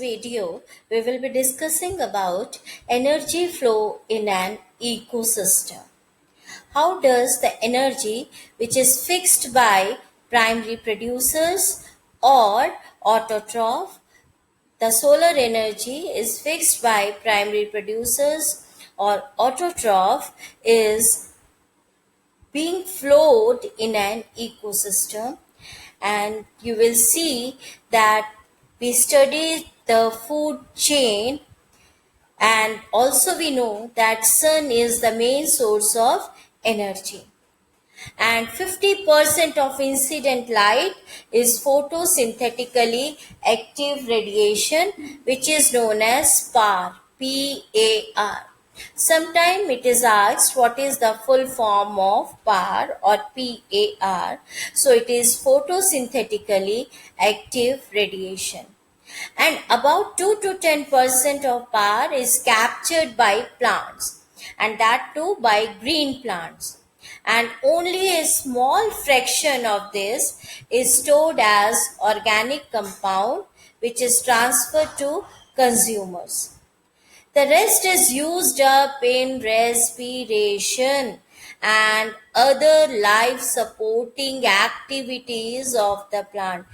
video, we will be discussing about energy flow in an ecosystem. How does the energy which is fixed by primary producers or autotroph, the solar energy is fixed by primary producers or autotroph is being flowed in an ecosystem, and you will see that we study the food chain, and also we know that sun is the main source of energy, and 50% of incident light is photosynthetically active radiation, which is known as PAR. PAR. Sometimes it is asked what is the full form of PAR or PAR. So it is photosynthetically active radiation, and about 2 to 10% of power is captured by plants, and that too by green plants, and only a small fraction of this is stored as organic compound, which is transferred to consumers. The rest is used up in respiration and other life supporting activities of the plant.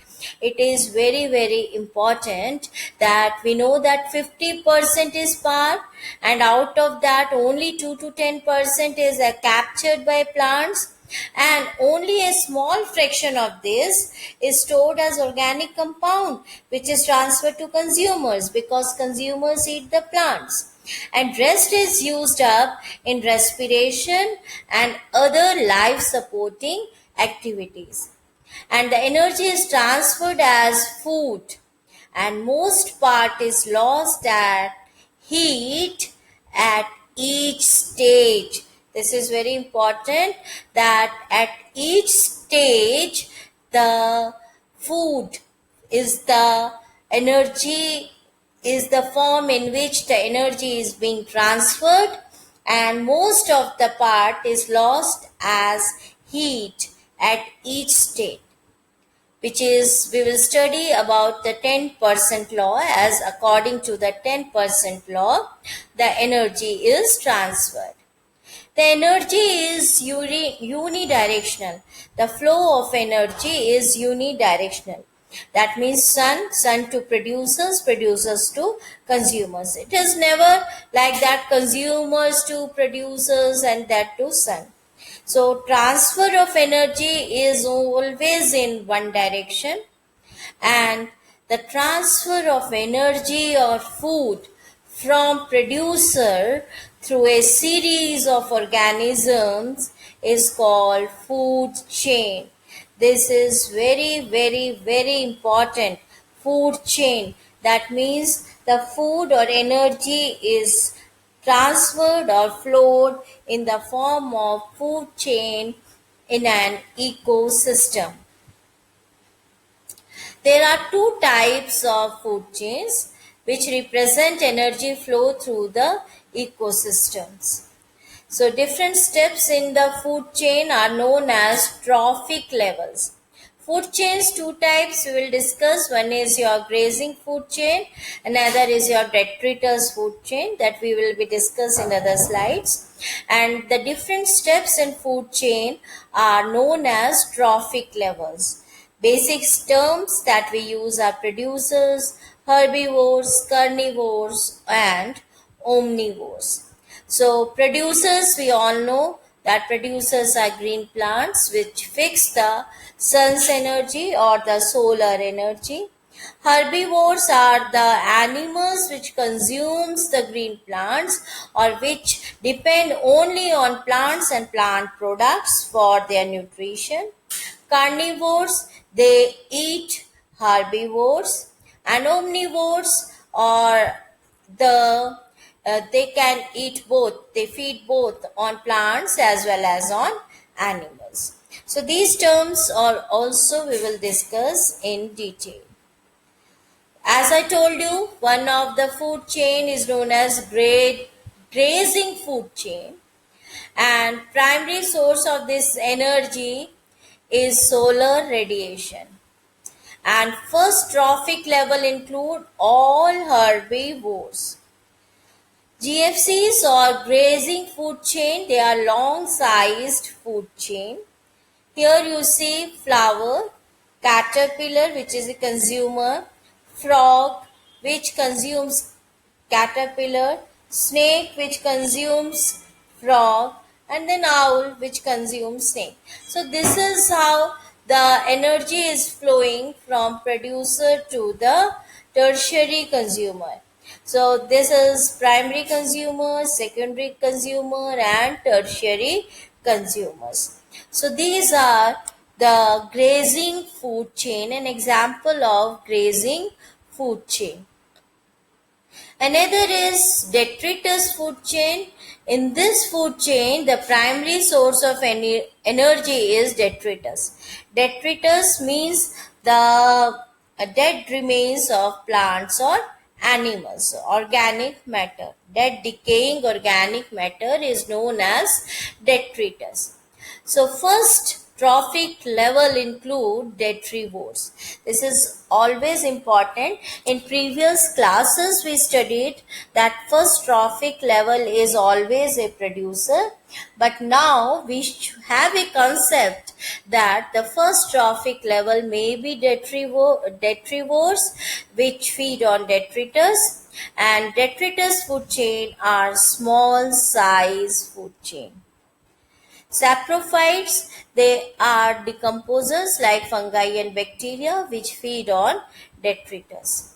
It is very, very important that we know that 50% is power, and out of that, only 2 to 10% is captured by plants, and only a small fraction of this is stored as organic compound, which is transferred to consumers because consumers eat the plants, and rest is used up in respiration and other life supporting activities, and the energy is transferred as food, and most part is lost at heat at each stage. This is very important that at each stage the food is the energy, is the form in which the energy is being transferred, and most of the part is lost as heat at each state, which is we will study about the 10% law. As according to the 10% law, the energy is transferred. The energy is unidirectional. The flow of energy is unidirectional. That means sun to producers, producers to consumers. It is never like that, consumers to producers and that to sun. So transfer of energy is always in one direction, and the transfer of energy or food from producer through a series of organisms is called food chain. This is very, very, very important. Food chain. That means the food or energy is transferred or flowed in the form of food chain in an ecosystem. There are two types of food chains which represent energy flow through the ecosystems. So different steps in the food chain are known as trophic levels. Food chains, two types we will discuss. One is your grazing food chain, another is your detritus food chain that we will be discussed in other slides. And the different steps in food chain are known as trophic levels. Basic terms that we use are producers, herbivores, carnivores, and omnivores. So producers, we all know that producers are green plants which fix the sun's energy or the solar energy. Herbivores are the animals which consumes the green plants or which depend only on plants and plant products for their nutrition. Carnivores, they eat herbivores, and omnivores are they can eat both. They feed both on plants as well as on animals. So these terms are also we will discuss in detail. As I told you, one of the food chain is known as grazing food chain, and primary source of this energy is solar radiation, and first trophic level include all herbivores. GFCs or grazing food chain, they are long-sized food chain. Here you see flower, caterpillar which is a consumer, frog which consumes caterpillar, snake which consumes frog, and then owl which consumes snake. So this is how the energy is flowing from producer to the tertiary consumer. So this is primary consumer, secondary consumer, and tertiary consumers. So these are the grazing food chain, an example of grazing food chain. Another is detritus food chain. In this food chain, the primary source of energy is detritus. Detritus means the dead remains of plants or animals, organic matter. Dead decaying organic matter is known as detritus. So first trophic level include detrivores. This is always important. In previous classes we studied that first trophic level is always a producer, but now we have a concept that the first trophic level may be detrivores which feed on detritus, and detritus food chain are small size food chain. Saprophytes, they are decomposers like fungi and bacteria which feed on detritus.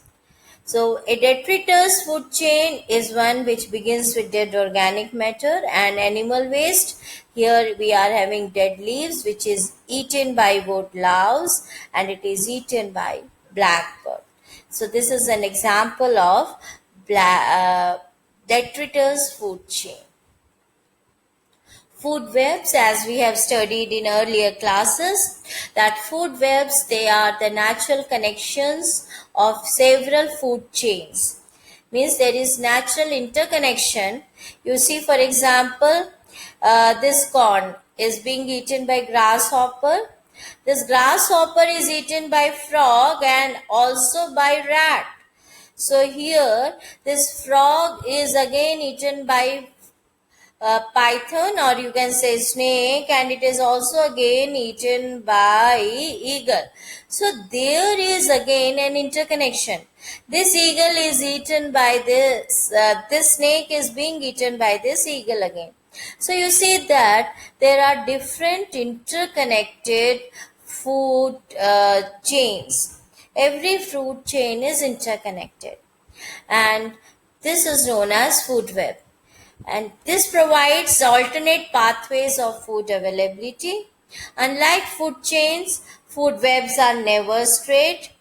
So a detritus food chain is one which begins with dead organic matter and animal waste. Here we are having dead leaves which is eaten by both louse and it is eaten by blackbird. So this is an example of detritus food chain. Food webs, as we have studied in earlier classes, that food webs, they are the natural connections of several food chains. Means there is natural interconnection. You see, for example, this corn is being eaten by grasshopper. This grasshopper is eaten by frog and also by rat. So here, this frog is again eaten by python, or you can say snake, and it is also again eaten by eagle. So there is again an interconnection. This eagle is eaten by this snake is being eaten by this eagle again. So you see that there are different interconnected food chains. Every food chain is interconnected, and this is known as food web, and this provides alternate pathways of food availability. Unlike food chains, food webs are never straight,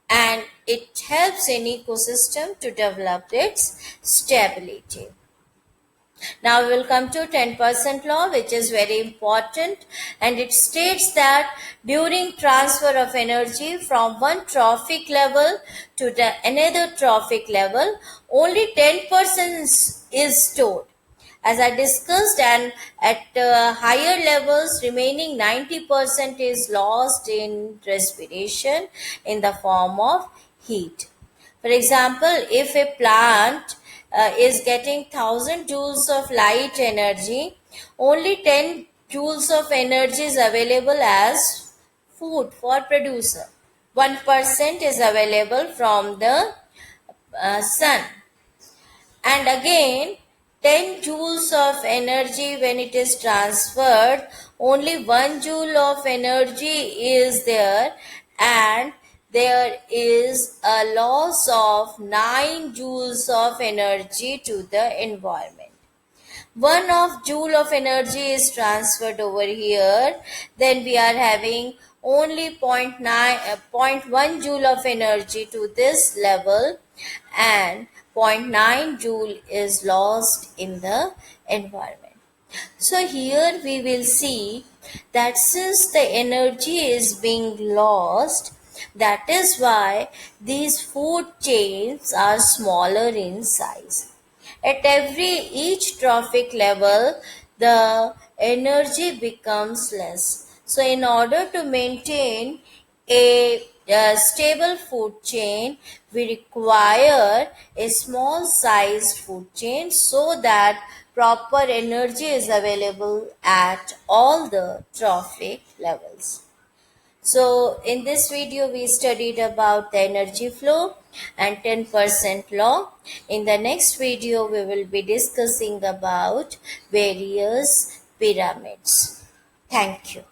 and it helps an ecosystem to develop its stability. Now we will come to 10% law, which is very important, and it states that during transfer of energy from one trophic level to another trophic level, only 10% is stored, as I discussed, and at higher levels, remaining 90% is lost in respiration in the form of heat. For example, if a plant is getting 1000 joules of light energy, only 10 joules of energy is available as food for producer. 1% is available from the sun. And again, 10 joules of energy when it is transferred, only 1 joule of energy is there, and there is a loss of 9 joules of energy to the environment. 1 of joule of energy is transferred over here, then we are having only 0.1 joule of energy to this level, and 0.9 joule is lost in the environment. So here we will see that since the energy is being lost, that is why these food chains are smaller in size. At each trophic level, the energy becomes less. So in order to maintain a stable food chain, we require a small sized food chain so that proper energy is available at all the trophic levels. So in this video we studied about the energy flow and 10% law. In the next video we will be discussing about various pyramids. Thank you.